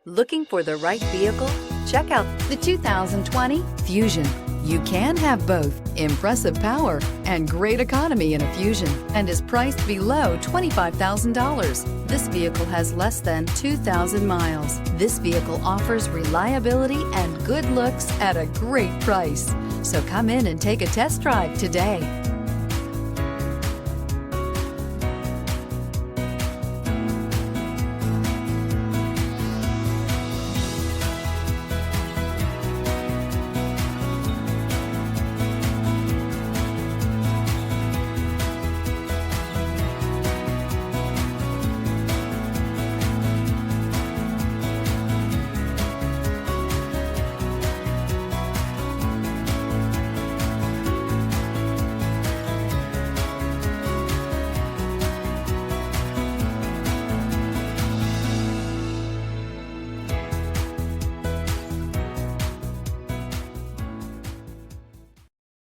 Looking for the right vehicle? Check out the 2020 Fusion. You can have both impressive power and great economy in a Fusion, and is priced below $25,000. This vehicle has less than 2,000 miles. This vehicle offers reliability and good looks at a great price. So come in and take a test drive today.